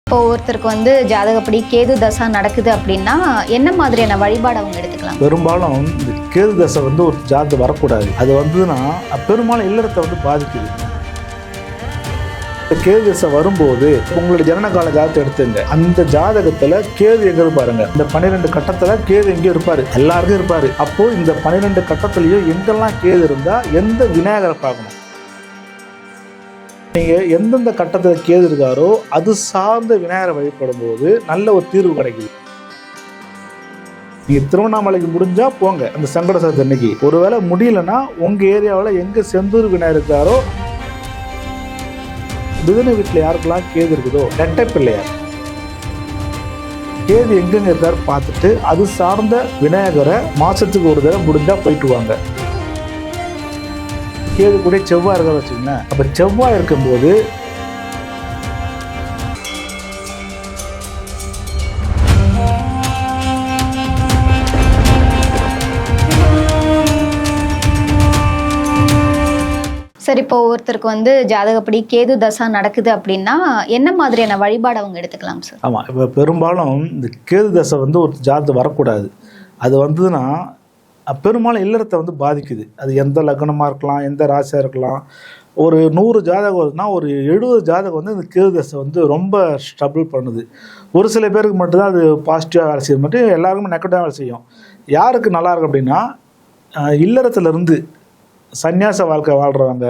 இப்போ ஒருத்தருக்கு ஜாதகப்படி கேது தசை நடக்குது அப்படின்னா என்ன மாதிரியான வழிபாடு அவங்க எடுத்துக்கலாம்? பெரும்பாலும் இந்த கேது தசை ஒரு ஜாதகம் வரக்கூடாது. அது வந்ததுன்னா பெரும்பாலும் இல்லறத்தை பாதிக்குது. கேது தசை வரும்போது உங்களுடைய ஜனனகால ஜாதகத்தை எடுத்துங்க. அந்த ஜாதகத்துல கேது எங்க இருப்பாருங்க, இந்த 12 கட்டத்துல கேது எங்கேயும் இருப்பாரு, எல்லாருக்கும் இருப்பாரு. அப்போ இந்த 12 கட்டத்திலையும் எங்கெல்லாம் கேது இருந்தா எந்த விநாயகரை பார்க்கணும், நீங்க எந்தெந்த கட்டத்தில் கேது இருக்காரோ அது சார்ந்த விநாயகரை வழிபடும் போது நல்ல ஒரு தீர்வு கிடைக்குது. நீங்க திருவண்ணாமலைக்கு முடிஞ்சா போங்க அந்த சங்கட சதுர்த்தி அன்னைக்கு. ஒருவேளை முடியலன்னா உங்க ஏரியாவில் எங்க செந்தூர் விநாயகர் இருக்காரோ, மிதுன வீட்டில் யாருக்கெல்லாம் கேது இருக்குதோ, ரெட்டை பிள்ளையார் கேது எங்கெங்க இருக்காரு பார்த்துட்டு அது சார்ந்த விநாயகரை மாசத்துக்கு ஒரு தடவை முடிஞ்சா போயிட்டு வாங்க. கேது கூட செவ்வாய் இருக்கிற வச்சுக்கோங்க. அப்ப செவ்வாய் இருக்கும்போது சரி, இப்போ ஒருத்தருக்கு ஜாதகப்படி கேது தசை நடக்குது அப்படின்னா என்ன மாதிரியான வழிபாடு அவங்க எடுத்துக்கலாம் சார்? ஆமா, இப்போ பெரும்பாலும் இந்த கேது தசை ஒரு ஜாதகம் வரக்கூடாது. அது வந்ததுன்னா பெரும்பாலும் இல்லறத்தை பாதிக்குது. அது எந்த லக்னமாக இருக்கலாம், எந்த ராசியாக இருக்கலாம். ஒரு 100 ஜாதகம் வருதுன்னா ஒரு 70 ஜாதகம் இந்த கேது தசை ரொம்ப ஸ்ட்ரபிள் பண்ணுது. ஒரு சில பேருக்கு மட்டும்தான் அது பாசிட்டிவாக வேலை செய்யும், மட்டும் எல்லாருக்குமே நெகட்டிவாக வேலை செய்யும். யாருக்கு நல்லா இருக்கு அப்படின்னா, இல்லறத்துலேருந்து சன்னியாச வாழ்க்கை வாழ்கிறவங்க,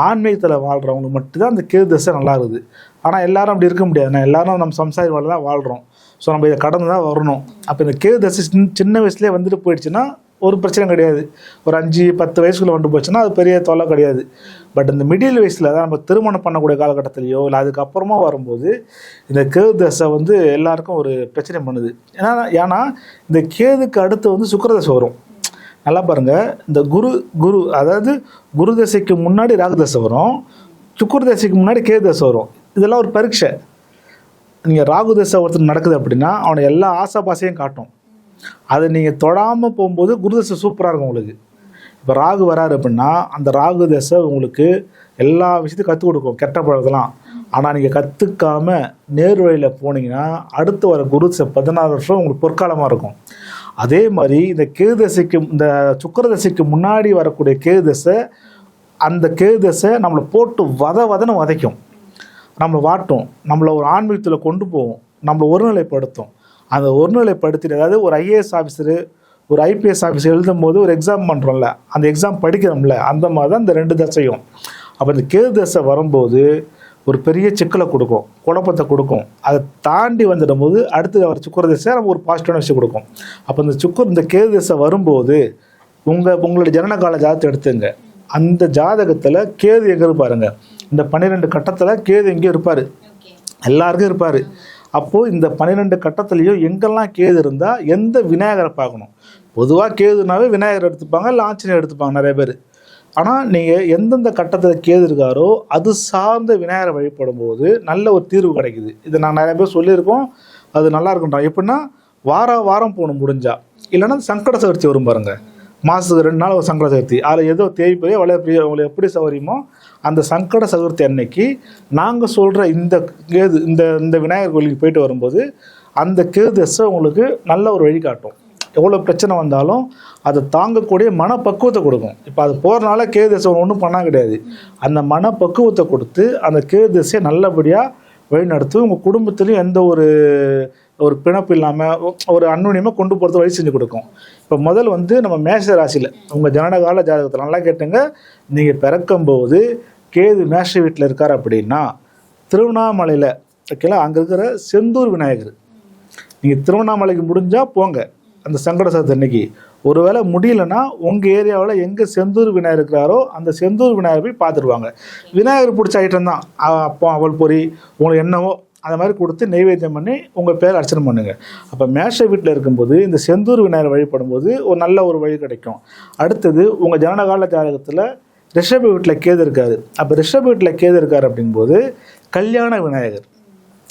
ஆன்மீகத்தில் வாழ்கிறவங்களுக்கு மட்டும்தான் அந்த கேது தசை நல்லா இருக்குது. ஆனால் எல்லாரும் அப்படி இருக்க முடியாது. எல்லாரும் நம்ம சம்சாரி வாழ்க்கை தான் வாழ்கிறோம். ஸோ நம்ம இதை கடந்து தான் வரணும். அப்போ இந்த கேது தசை சின்ன வயசுலேயே வந்துட்டு போயிடுச்சுன்னா ஒரு பிரச்சனை கிடையாது. ஒரு 5-10 வயசுக்குள்ளே வந்து போச்சுன்னா அது பெரிய தொல்லை கிடையாது. பட் இந்த மிடில் வயசில் தான் நம்ம திருமணம் பண்ணக்கூடிய காலகட்டத்திலையோ இல்லை அதுக்கப்புறமா வரும்போது இந்த கேது தசை எல்லாருக்கும் ஒரு பிரச்சனை பண்ணுது. ஏன்னா இந்த கேதுக்கு அடுத்து சுக்கிரதசை வரும். நல்லா பாருங்கள், இந்த குரு அதாவது குரு தசைக்கு முன்னாடி ராகு தசை வரும், சுக்கிர தசைக்கு முன்னாடி கேது தசை வரும். இதெல்லாம் ஒரு பரீட்சை. நீங்கள் ராகு தசை ஒருத்தர் நடக்குது அப்படின்னா அவனை எல்லா ஆசாபாசையும் காட்டும். அதை நீங்கள் தொடாமல் போகும்போது குருதசை சூப்பராக இருக்கும் உங்களுக்கு. இப்போ ராகு வராரு அப்படின்னா அந்த ராகு தசை உங்களுக்கு எல்லா விஷயத்தையும் கற்றுக் கொடுக்கும், கெட்ட பழகலாம். ஆனால் நீங்கள் கற்றுக்காமல் நேர் வழியில் போனீங்கன்னா அடுத்து வர குருதசை 14 வருஷம் உங்களுக்கு பொற்காலமாக இருக்கும். அதே மாதிரி இந்த கேது தசைக்கு, இந்த சுக்கிர தசைக்கு முன்னாடி வரக்கூடிய கேது தசை, அந்த கேது தசை நம்மளை போட்டு வதன்னு வதைக்கும், நம்மளை வாட்டும், நம்மளை ஒரு ஆன்மீகத்தில் கொண்டு போகும், நம்மளை ஒருநிலைப்படுத்தும். அந்த ஒருநிலைப்படுத்திட்டு, அதாவது ஒரு ஐஏஎஸ் ஆஃபீஸரு ஒரு ஐபிஎஸ் ஆஃபீஸர் எழுதும் போது ஒரு எக்ஸாம் பண்ணுறோம்ல, அந்த எக்ஸாம் படிக்கிறோம்ல, அந்த மாதிரி தான் இந்த 2 தசையும். அப்போ இந்த கேது தசை வரும்போது ஒரு பெரிய சிக்கலை கொடுக்கும், குழப்பத்தை கொடுக்கும். அதை தாண்டி வந்துடும் போது அடுத்து அவர் சுக்கிர தசை நம்ம ஒரு பாசிட்டிவான விஷயம் கொடுக்கும். அப்போ இந்த கேது தசை வரும்போது உங்களுடைய ஜனனகால ஜாதகத்தை எடுத்துங்க. அந்த ஜாதகத்தில் கேது எங்கே இருப்பாருங்க, இந்த 12 கட்டத்தில் கேது எங்கேயும் இருப்பார், எல்லாருக்கும் இருப்பார். அப்போது இந்த 12 கட்டத்துலேயும் எங்கெல்லாம் கேது இருந்தால் எந்த விநாயகரை பார்க்கணும். பொதுவாக கேதுனாவே விநாயகர் எடுத்துப்பாங்க, இல்லை ஆஞ்சநேயர் எடுத்துப்பாங்க நிறைய பேர். ஆனால் நீங்கள் எந்தெந்த கட்டத்தில் கேது இருக்காரோ அது சார்ந்த விநாயகரை வழிபடும் போது நல்ல ஒரு தீர்வு கிடைக்குது. இதை நான் நிறைய பேர் சொல்லியிருக்கோம், அது நல்லா இருக்குன்றான். எப்படின்னா வாரம் போகணும் முடிஞ்சா, இல்லைன்னா சங்கட சதுர்த்தி வரும் பாருங்கள், மாதத்துக்கு 2 நாள் ஒரு சங்கட சதுர்த்தி. அதில் ஏதோ தேய்ப்பையோ வளையப்பையோ உங்களுக்கு எப்படி சௌகரியமோ அந்த சங்கட சதுர்த்தி அன்னைக்கு நாங்கள் சொல்கிற இந்த கேது இந்த விநாயகர் கோயிலுக்கு போயிட்டு வரும்போது அந்த கேது தசை உங்களுக்கு நல்ல ஒரு வழிகாட்டும். எவ்வளோ பிரச்சனை வந்தாலும் அதை தாங்கக்கூடிய மனப்பக்குவத்தை கொடுக்கும். இப்போ அது போகிறனால கேது தசை ஒன்றும் பண்ணால் கிடையாது. அந்த மனப்பக்குவத்தை கொடுத்து அந்த கேது தசையை நல்லபடியாக வழிநடத்தும். உங்கள் குடும்பத்துலேயும் எந்த ஒரு பிணப்பு இல்லாமல் ஒரு அன்னுணியமாக கொண்டு போகிறது வழி செஞ்சு கொடுக்கும். இப்போ முதல் நம்ம மேஷ ராசியில் உங்கள் ஜனனகால ஜாதகத்தில் நல்லா கேட்டுங்க. நீங்கள் பிறக்கும்போது கேது மேஷ வீட்டில் இருக்கார் அப்படின்னா திருவண்ணாமலையில் ஓகேங்களா, அங்கே இருக்கிற செந்தூர் விநாயகர், நீங்கள் திருவண்ணாமலைக்கு முடிஞ்சால் போங்க அந்த சங்கட சதுர்த்தி அன்னைக்கு. ஒருவேளை முடியலன்னா உங்கள் ஏரியாவில் எங்கே செந்தூர் விநாயகர் இருக்கிறாரோ அந்த செந்தூர் விநாயகர் போய் பார்த்துருவாங்க. விநாயகர் பிடிச்ச ஐட்டம் தான், அப்போ அவள் பொறி உங்களுக்கு என்னவோ அந்த மாதிரி கொடுத்து நெய்வேத்தியம் பண்ணி உங்கள் பேர் அர்ச்சனை பண்ணுங்கள். அப்போ மேஷ வீட்டில் இருக்கும்போது இந்த செந்தூர் விநாயகர் வழிபடும் போது ஒரு நல்ல ஒரு வழி கிடைக்கும். அடுத்தது உங்கள் ஜனனகால ஜாதகத்தில் ரிஷப வீட்டில் கேது இருக்காரு. அப்போ ரிஷப வீட்டில் கேது இருக்கார் அப்படிங்கும்போது கல்யாண விநாயகர்,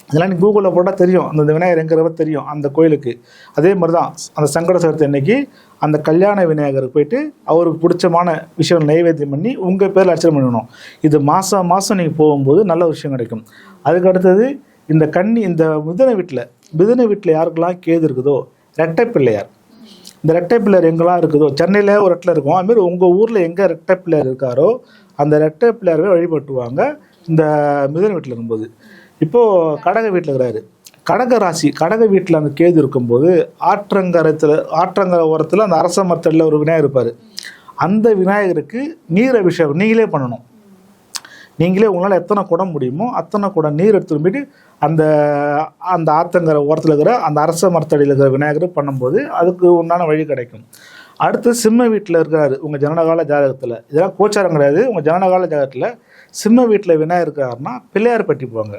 இதெல்லாம் நீ கூகுளில் போட்டால் தெரியும், அந்த விநாயகர் எங்கிறவ தெரியும் அந்த கோயிலுக்கு. அதே மாதிரி தான் அந்த சங்கட சதுர்த்தி அன்னைக்கு அந்த கல்யாண விநாயகருக்கு போயிட்டு அவருக்கு பிடிச்சமான விஷயம் நைவேத்தியம் பண்ணி உங்கள் பேரில் அர்ச்சனை பண்ணணும். இது மாதம் நீங்கள் போகும்போது நல்ல விஷயம் கிடைக்கும். அதுக்கு அடுத்தது இந்த மிதுன வீட்டில் யாருக்கெல்லாம் கேது இருக்குதோ ரெட்டை பிள்ளையார், இந்த ரெட்டை பிள்ளையார் எங்கெல்லாம் இருக்குதோ, சென்னையில் ஒரு இடத்துல இருக்கும், அதுமாரி உங்கள் ஊரில் எங்கே ரெட்டை பிள்ளையார் இருக்காரோ அந்த ரெட்டை பிள்ளையாரவே வழிபட்டுவாங்க இந்த மிதுன வீட்டில் இருக்கும்போது. இப்போது கடக வீட்டில் இருக்கிறாரு, கடக ராசி, கடக வீட்டில் அந்த கேது இருக்கும்போது ஆற்றங்கரை ஓரத்தில் அந்த அரச மரத்தடியில் ஒரு விநாயகர் இருப்பார். அந்த விநாயகருக்கு நீர் அபிஷேகம் நீங்களே பண்ணணும். நீங்களே உங்களால் எத்தனை குடம் முடியுமோ அத்தனை குடம் நீர் எடுத்துகிட்டு போயிட்டு அந்த ஆற்றங்கரை ஓரத்தில் இருக்கிற அந்த அரச மரத்தடியில் இருக்கிற விநாயகர் பண்ணும்போது அதுக்கு உண்டான வழி கிடைக்கும். அடுத்து சிம்ம வீட்டில் இருக்கிறாரு உங்கள் ஜனனகால ஜாதகத்தில், இதெல்லாம் கோச்சாரம் கிடையாது, உங்கள் ஜனனகால ஜாதகத்தில் சிம்ம வீட்டில் விநாயகர் இருக்காருன்னா பிள்ளையார் பெட்டி போவாங்க.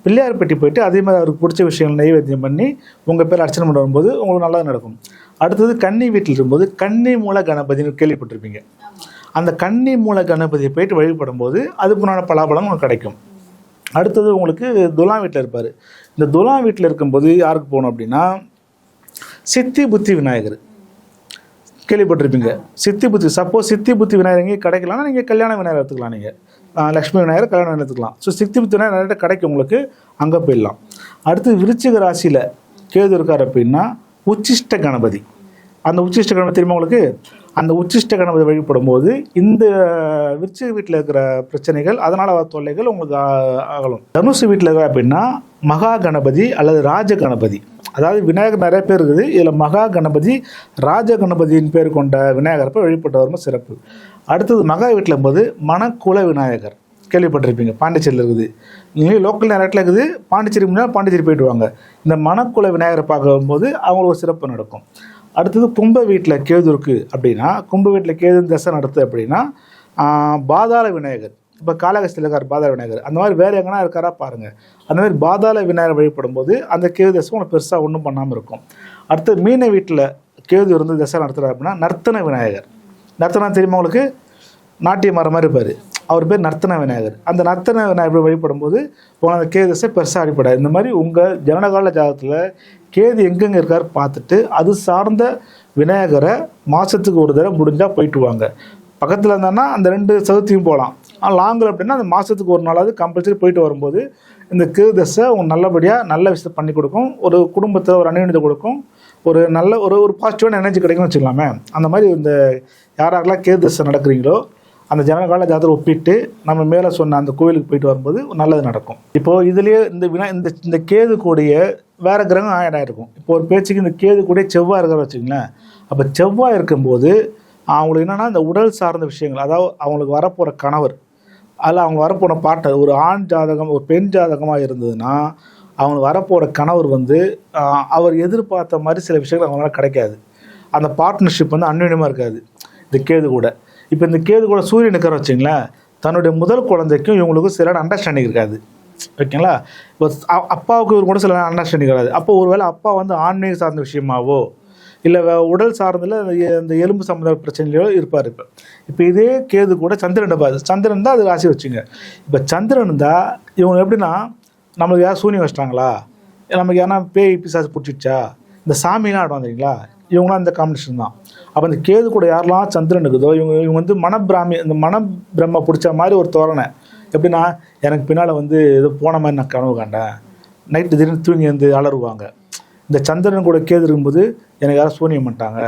பிள்ளையார் பெட்டி போயிட்டு அதே மாதிரி அவருக்கு பிடிச்ச விஷயங்கள் நைவேத்தியம் பண்ணி உங்கள் பேர் அர்ச்சனை பண்ண வரும்போது உங்களுக்கு நல்லது நடக்கும். அடுத்தது கன்னி வீட்டில் இருக்கும்போது கன்னி மூல கணபதினு கேள்விப்பட்டிருப்பீங்க. அந்த கன்னி மூல கணபதியை போயிட்டு வழிபடும் போது அதுக்குண்டான பலாபலம் உங்களுக்கு கிடைக்கும். அடுத்தது உங்களுக்கு துலாம் வீட்டில் இருப்பார். இந்த துலாம் வீட்டில் இருக்கும்போது யாருக்கு போகணும் அப்படின்னா சித்தி புத்தி விநாயகர் கேள்விப்பட்டிருப்பீங்க. சித்தி புத்தி, சப்போஸ் சித்தி புத்தி விநாயகர் எங்கேயும் கிடைக்கலன்னா நீங்கள் கல்யாண விநாயகர் எடுத்துக்கலாம், நீங்கள் லக்ஷ்மி விநாயகர் கல்யாண விநாயகர் எடுத்துக்கலாம். ஸோ சித்தி புத்தி விநாயகர் நிறைய கிடைக்கும் உங்களுக்கு, அங்கே போயிடலாம். அடுத்து விருச்சிக ராசியில் கேது இருக்கார் அப்படின்னா உச்சிஷ்ட கணபதி. அந்த உச்சிஷ்ட கணபதி தெரியுமா உங்களுக்கு? அந்த உச்சிஷ்ட கணபதி வழிபடும் போது இந்த விருச்சிக வீட்டில் இருக்கிற பிரச்சனைகள் அதனால் வர தொல்லைகள் உங்களுக்கு ஆகலாம். தனுசு வீட்டில் இருக்கிற அப்படின்னா மகா கணபதி அல்லது ராஜ கணபதி, அதாவது விநாயகர் நிறைய பேர் இருக்குது, இதில் மகா கணபதி ராஜ கணபதியின் பேர் கொண்ட விநாயகரை வழிபட்டு வரும் சிறப்பு. அடுத்தது மகா வீட்டில் போது மணக்குல விநாயகர் கேள்விப்பட்டிருப்பீங்க, பாண்டிச்சேரியில் இருக்குது. நீங்கள் லோக்கல் நிறைய இடத்துல இருக்குது, பாண்டிச்சேரி முன்னாடி பாண்டிச்சேரி போயிட்டு வாங்க. இந்த மணக்குல விநாயகரை பார்க்கும்போது அவங்களுக்கு ஒரு சிறப்பு நடக்கும். அடுத்தது கும்ப வீட்டில் கேது இருக்குது அப்படின்னா, கும்ப வீட்டில் கேது தசை நடத்துது அப்படின்னா பாதாள விநாயகர், இப்போ காலகஸ்தியில் இருக்கார் பாதாள விநாயகர், அந்த மாதிரி வேறு எங்கன்னா இருக்காரா பாருங்கள். அந்த மாதிரி பாதாள விநாயகர் வழிபடும் போது அந்த கேது தசை உனக்கு பெருசாக ஒன்றும் பண்ணாமல் இருக்கும். அடுத்து மீன வீட்டில் கேது இருந்து தசை நடத்துகிறார் அப்படின்னா நர்த்தன விநாயகர். நர்த்தனம் தெரியுமா உங்களுக்கு? நாட்டியம் வர மாதிரி இருப்பார், அவர் பேர் நர்த்தன விநாயகர். அந்த நர்த்தன விநாயகர் வழிபடும் போது உங்களை அந்த கேது தசை பெருசாக அடிப்படாது. இந்த மாதிரி உங்கள் ஜனனகால ஜாதகத்தில் கேது எங்கெங்கே இருக்கார் பார்த்துட்டு அது சார்ந்த விநாயகரை மாதத்துக்கு ஒரு தடவை முடிஞ்சால் போயிட்டு வாங்க. பக்கத்தில் இருந்தான்னா அந்த 2 சதுர்த்தியும் போகலாம். லாங்கில் அப்படின்னா அந்த மாதத்துக்கு ஒரு நாளாவது கம்பல்சரி போயிட்டு வரும்போது இந்த கேது தசை உங்களுக்கு நல்லபடியாக நல்ல விஷயத்தை பண்ணி கொடுக்கும், ஒரு குடும்பத்தை ஒரு அனுநியத்தை கொடுக்கும், ஒரு நல்ல ஒரு பாசிட்டிவான எனர்ஜி கிடைக்கும்னு வச்சுக்கலாமே. அந்த மாதிரி இந்த யாராரெல்லாம் கேது தசை நடக்கிறீங்களோ அந்த ஜனகால ஜாதகம் ஒப்பிட்டு நம்ம மேலே சொன்ன அந்த கோவிலுக்கு போயிட்டு வரும்போது நல்லது நடக்கும். இப்போது இதுலேயே இந்த கேது கூடிய வேறு கிரகம் ஆட் ஆகிருக்கும். இப்போ ஒரு பேச்சுக்கு இந்த கேது கூட செவ்வாய் இருக்கிற வச்சுங்களேன். அப்போ செவ்வாய் இருக்கும்போது அவங்களுக்கு என்னென்னா இந்த உடல் சார்ந்த விஷயங்கள், அதாவது அவங்களுக்கு வரப்போகிற கணவர் அதில் அவங்க வரப்போகிற பார்ட்னர் ஒரு ஆண் ஜாதகம் ஒரு பெண் ஜாதகமாக இருந்ததுன்னா அவங்களுக்கு வரப்போகிற கணவர் அவர் எதிர்பார்த்த மாதிரி சில விஷயங்கள் அவங்களால கிடைக்காது. அந்த பார்ட்னர்ஷிப் அந்யோன்யமாக இருக்காது இந்த கேது கூட. இப்போ இந்த கேது கூட சூரியன் இருக்கிற வச்சிங்களேன், தன்னுடைய முதல் குழந்தைக்கும் இவங்களுக்கும் சில அண்டர்ஸ்டாண்டிங் இருக்காது, ஓகேங்களா? இப்போ அப்பாவுக்கு இவர் கூட சில அண்டர்ஸ்டாண்டிங் இருக்காது. அப்போ ஒருவேளை அப்பா ஆன்மீக சார்ந்த விஷயமாவோ இல்லை உடல் சார்ந்தில் இந்த எலும்பு சம்மந்த பிரச்சனையிலோ இருப்பார். இப்போ இதே கேது கூட சந்திரன் தான் அது ராசி வச்சுங்க. இப்போ சந்திரன் தான் இவங்க எப்படின்னா நம்மளுக்கு யாரும் சூனியம் வச்சிட்டாங்களா, நமக்கு யாரா பேய் பிசாசு பிடிச்சிடுச்சா, இந்த சாமிலாம் ஆடுவாங்க தெரியுங்களா, இவங்களாம் இந்த காம்பினேஷன் தான். அப்போ இந்த கேது கூட யாரெல்லாம் சந்திரன் இருக்குதோ இவங்க இந்த மனப்பிரம்ம பிடிச்ச மாதிரி ஒரு தோரணை. எப்படின்னா எனக்கு பின்னால் ஏதோ போன மாதிரி நான் கனவு காண்டேன், நைட்டு திடீர்னு தூங்கி அலறுவாங்க. இந்த சந்திரன் கூட கேது இருக்கும்போது எனக்கு யாரும் சூனியம் பண்ணிட்டாங்க,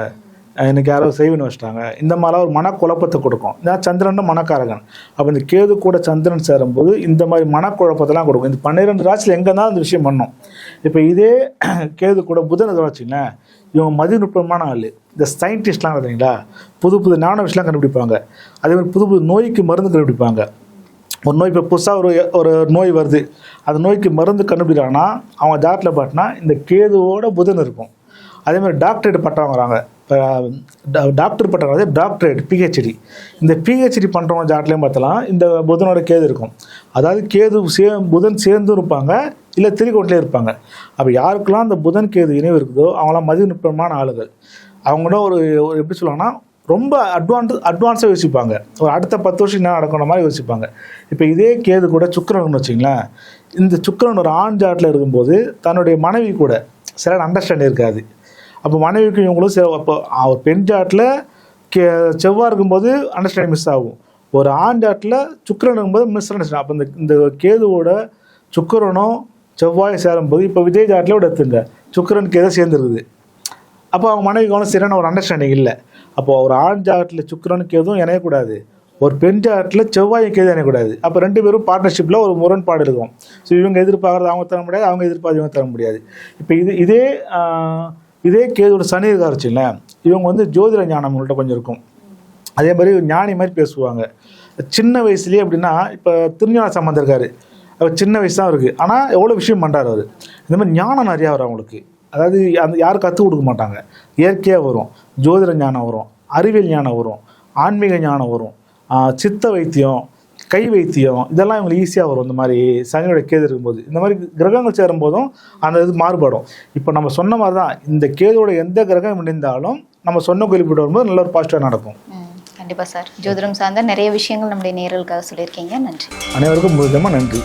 எனக்கு யாரோ செய்வினை வச்சிட்டாங்க, இந்த மாதிரிலாம் ஒரு மனக்குழப்பத்தை கொடுக்கும். ஏன்னா சந்திரன் மனக்காரகன். அப்போ இந்த கேது கூட சந்திரன் சேரும்போது இந்த மாதிரி மனக்குழப்பத்தெல்லாம் கொடுக்கும். இந்த 12 ராசியில் எங்கே தான் அந்த விஷயம் பண்ணும். இப்போ இதே கேது கூட புதன் வச்சுங்களேன், இவங்க மதிநுட்பமான ஆள். இந்த சயின்டிஸ்ட்லாம் பார்த்தீங்களா புது ஞான விஷயம்லாம் கண்டுபிடிப்பாங்க. அதேமாதிரி புது நோய்க்கு மருந்து கண்டுபிடிப்பாங்க. ஒரு நோய் இப்போ புதுசாக ஒரு நோய் வருது, அந்த நோய்க்கு மருந்து கண்டுபிடிக்கிறாங்கன்னா அவங்க ஜாதகத்தில் பார்த்தீங்கன்னா இந்த கேதுவோட புதன் இருக்கும். அதேமாதிரி டாக்டரேட் பட்டம் வாங்குறாங்க. இப்போ டாக்டர் பட்டம் வந்து டாக்டரேட் பிஹெச்டி. இந்த பிஹெச்டி பண்ணுறவங்க ஜாதகத்துலேயும் பார்த்தலாம் இந்த புதனோட கேது இருக்கும். அதாவது புதன் சேர்ந்தும் இருப்பாங்க, இல்லை திரிகோட்டிலே இருப்பாங்க. அப்போ யாருக்கெல்லாம் அந்த புதன் கேது இணைவு இருக்குதோ அவங்களாம் மதிநுட்பமான ஆளுகள். அவங்களும் ஒரு எப்படி சொல்லுவாங்கன்னா ரொம்ப அட்வான்ஸாக யோசிப்பாங்க. ஒரு அடுத்த 10 வருஷம் என்ன நடக்கிற மாதிரி யோசிப்பாங்க. இப்போ இதே கேது கூட சுக்கிரன் வச்சிங்களேன், இந்த சுக்கிரன் ஒரு ஆண் ஜாட்டில் இருக்கும்போது தன்னுடைய மனைவி கூட சில அண்டர்ஸ்டாண்டிங் இருக்காது. அப்போ மனைவிக்கும் இவங்களும் சில அப்போ ஒரு பெண் ஜாட்டில் செவ்வாய் இருக்கும்போது அண்டர்ஸ்டாண்டிங் மிஸ் ஆகும். ஒரு ஆண் ஜாட்டில் சுக்கிரன் இருக்கும்போது மிஸ் அண்டர்ஸ்டாண்டிங். அப்போ இந்த கேதுவோட சுக்கிரனும் செவ்வாய் சேரும்போது இப்போ விஜய் ஜாட்டில் எடுத்துங்க சுக்கிரன் கேது சேர்ந்துருக்குது. அப்போ அவங்க மனைவி கவனம் சரியான ஒரு அண்டர்ஸ்டாண்டிங் இல்லை. அப்போ ஒரு ஆண் ஜாட்டில் சுக்கிரனுக்கு எதுவும் இணையக்கூடாது, ஒரு பெண் ஜாட்டில் செவ்வாய் கேது இணையக்கூடாது. அப்போ 2 பேரும் பார்ட்னர்ஷிப்பில் ஒரு முரண்பாடு இருக்கும். ஸோ இவங்க எதிர்பார்க்குறது அவங்க தர முடியாது, அவங்க எதிர்பார்த்து இவங்க தர முடியாது. இப்போ இதே கேதோட சனி இருக்கா வச்சுங்களேன், இவங்க வந்து ஜோதிட ஞானம் உங்கள்கிட்ட கொஞ்சம் இருக்கும். அதே மாதிரி ஞானி மாதிரி பேசுவாங்க. சின்ன வயசுலேயே அப்படின்னா இப்போ திருஞான சம்பந்தம் இருக்காரு, அவர் சின்ன வயசு தான் இருக்குது, ஆனால் எவ்வளோ விஷயம் பண்ணுறாரு அவர். இந்த மாதிரி ஞானம் நிறையா வரும் அவங்களுக்கு. அதாவது அந்த யாரும் கற்றுக் கொடுக்க மாட்டாங்க, இயற்கையாக வரும். ஜோதிட ஞானம் வரும், அறிவியல் ஞானம் வரும், ஆன்மீக ஞானம் வரும், சித்த வைத்தியம், கை வைத்தியம், இதெல்லாம் இவங்களுக்கு ஈஸியாக வரும். இந்த மாதிரி சனியோட கேது இருக்கும்போது, இந்த மாதிரி கிரகங்கள் சேரும்போதும் அந்த இது மாறுபடும். இப்போ நம்ம சொன்ன மாதிரி தான், இந்த கேதுவோட எந்த கிரகம் இணைந்தாலும் நம்ம சொன்ன குறிப்பிட்டு வரும்போது நல்ல ஒரு பாசிட்டிவாக நடக்கும். கண்டிப்பாக சார். ஜோதிடம் சார்ந்த நிறைய விஷயங்கள் நம்முடைய நேயர்களுக்காக சொல்லியிருக்கீங்க. நன்றி. அனைவருக்கும் முழுமையாக நன்றி.